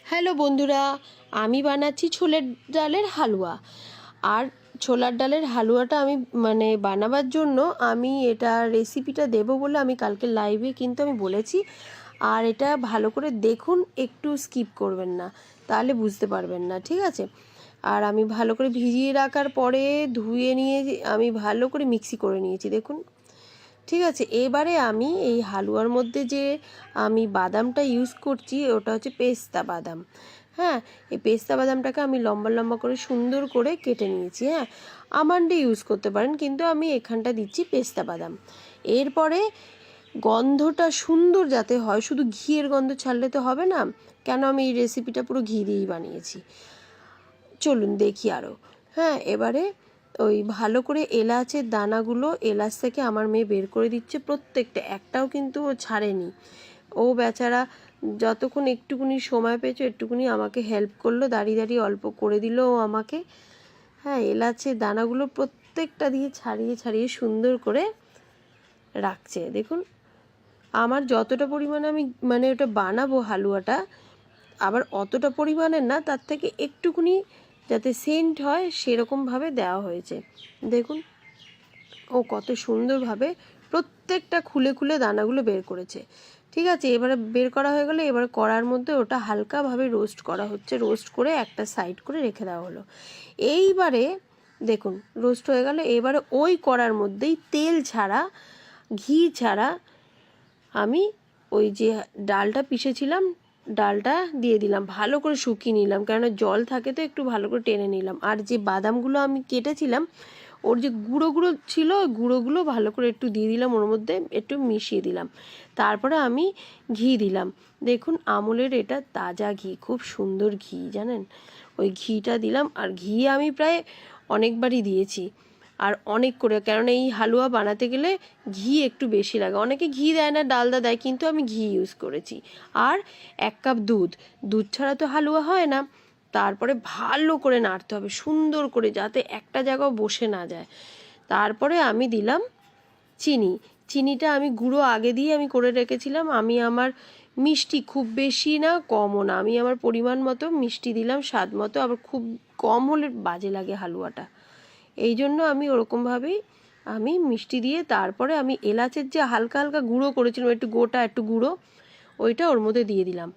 Hello বন্ধুরা, আমি বানাচ্ছি ছোলার ডালের হালুয়া। আর ছোলার ডালের হালুয়াটা আমি বানাবার জন্য আমি এটা রেসিপিটা দেবো বলে আমি কালকে লাইভে কিন্তু আমি বলেছি। আর এটা ভালো করে দেখুন, একটু স্কিপ করবেন না, তাহলে বুঝতে পারবেন না, ঠিক আছে? আর আমি ভালো করে ভিজিয়ে রাখার পরে ধুয়ে নিয়ে আমি ভালো করে মিক্সি করে নিয়েছি, দেখুন। ঠিক আছে, এবারে আমি এই হালুয়ার মধ্যে যে আমি বাদামটা ইউজ করছি ওটা হচ্ছে পেস্তা বাদাম। হ্যাঁ, এই পেস্তা বাদামটাকে আমি লম্বা লম্বা করে সুন্দর করে কেটে নিয়েছি। হ্যাঁ, আমন্ডে ইউজ করতে পারেন, কিন্তু আমি এখানটা দিচ্ছি পেস্তা বাদাম। এরপরে গন্ধটা সুন্দর যাতে হয়, শুধু ঘিয়ের গন্ধ ছাড়লে তো হবে না, কেন আমি এই রেসিপিটা পুরো ঘি দিয়েই বানিয়েছি। চলুন দেখি আরও। হ্যাঁ, এবারে ওই ভালো করে এলাচের দানাগুলো এলাচ থেকে আমার মেয়ে বের করে দিচ্ছে প্রত্যেকটা, একটাও কিন্তু ও ছাড়েনি। ও বেচারা যতক্ষণ একটুকুনি সময় পেয়েছে একটুকুনি আমাকে হেল্প করলো, দাঁড়িয়ে দাঁড়িয়ে অল্প করে দিল ও আমাকে। হ্যাঁ, এলাচের দানাগুলো প্রত্যেকটা দিয়ে ছাড়িয়ে ছাড়িয়ে সুন্দর করে রাখছে, দেখুন। আমার যতটা পরিমাণে আমি ওটা বানাবো হালুয়াটা, আবার অতটা পরিমাণের না, তার থেকে একটুকুনি যাতে সেন্ট হয় সেরকমভাবে দেওয়া হয়েছে, দেখুন। ও কত সুন্দরভাবে প্রত্যেকটা খুলে খুলে দানাগুলো বের করেছে। ঠিক আছে, এবারে বের করা হয়ে গেলে এবারে কড়ার মধ্যে ওটা হালকাভাবে রোস্ট করা হচ্ছে, রোস্ট করে একটা সাইড করে রেখে দেওয়া হলো। এইবারে দেখুন রোস্ট হয়ে গেল, এবারে ওই কড়ার মধ্যেই তেল ছাড়া, ঘি ছাড়া আমি ওই যে ডালটা পিষেছিলাম ডালটা দিয়ে দিলাম, ভালো করে শুকিয়ে নিলাম, কেননা জল থাকে তো একটু ভালো করে টেনে নিলাম। আর যে বাদামগুলো আমি কেটেছিলাম ওর যে গুঁড়ো গুঁড়ো ছিল ওই গুঁড়োগুলো ভালো করে একটু দিয়ে দিলাম, ওর মধ্যে একটু মিশিয়ে দিলাম। তারপরে আমি ঘি দিলাম, দেখুন আমুলের এটা তাজা ঘি, খুব সুন্দর ঘি জানেন। ওই ঘিটা দিলাম, আর ঘি আমি প্রায় অনেকবারই দিয়েছি, আর অনেক করে, কারণ এই হালুয়া বানাতে গেলে ঘি একটু বেশি লাগে। অনেকে ঘি দেয় না, ডালদা দেয়, কিন্তু আমি ঘি ইউজ করেছি। আর 1 কাপ দুধ, দুধ ছাড়া তো হালুয়া হয় না। তারপরে ভালো করে নাড়তে হবে সুন্দর করে, যাতে একটা জায়গাও বসে না যায়। তারপরে আমি দিলাম চিনি। চিনিটা আমি গুঁড়ো আগে দিয়ে আমি করে রেখেছিলাম। আমি আমার মিষ্টি খুব বেশি না কমও না, আমি আমার পরিমাণ মতো মিষ্টি দিলাম, স্বাদ মতো। আবার খুব কম হলে বাজে লাগে হালুয়াটা, এই জন্য আমি ওরকমভাবেই আমি মিষ্টি দিয়ে তারপরে আমি এলাচের যে হালকা হালকা গুঁড়ো করেছিলাম, একটু গোটা একটু গুঁড়ো, ওইটা ওর মধ্যে দিয়ে দিলাম।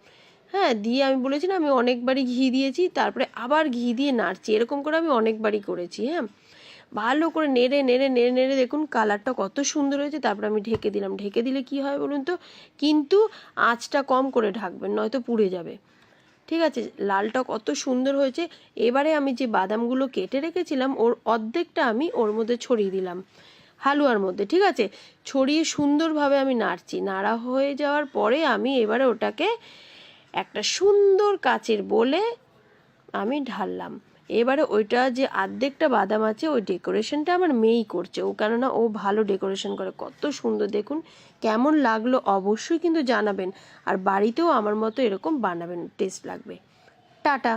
হ্যাঁ, দিয়ে আমি বলেছি না আমি অনেকবারই ঘি দিয়েছি, তারপরে আবার ঘি দিয়ে নাড়ছি, এরকম করে আমি অনেকবারই করেছি। হ্যাঁ, ভালো করে নেড়ে নেড়ে নেড়ে নেড়ে দেখুন কালারটা কত সুন্দর হয়েছে। তারপরে আমি ঢেকে দিলাম। ঢেকে দিলে কি হয় বলুন তো, কিন্তু আঁচটা কম করে ঢাকবেন, নয়তো পুড়ে যাবে। ঠিক আছে, লালটা কত সুন্দর হয়েছে। এবারে আমি যে বাদামগুলো কেটে রেখেছিলাম ওর অর্ধেকটা আমি ওর মধ্যে ছড়িয়ে দিলাম হালুয়ার মধ্যে। ঠিক আছে, ছড়িয়ে সুন্দরভাবে আমি নাড়ছি। নাড়া হয়ে যাওয়ার পরে আমি এবারে ওটাকে একটা সুন্দর কাচের বোলে আমি ঢাললাম। এবারে ওইটা যে অর্ধেকটা বাদাম আছে ওই ডেকোরেশনটা আমার মেয়েই করছে, ও কেননা ও ভালো ডেকোরেশন করে। কত সুন্দর দেখুন, কেমন লাগলো অবশ্যই কিন্তু জানাবেন, আর বাড়িতেও আমার মতো এরকম বানাবেন, টেস্ট লাগবে। টাটা।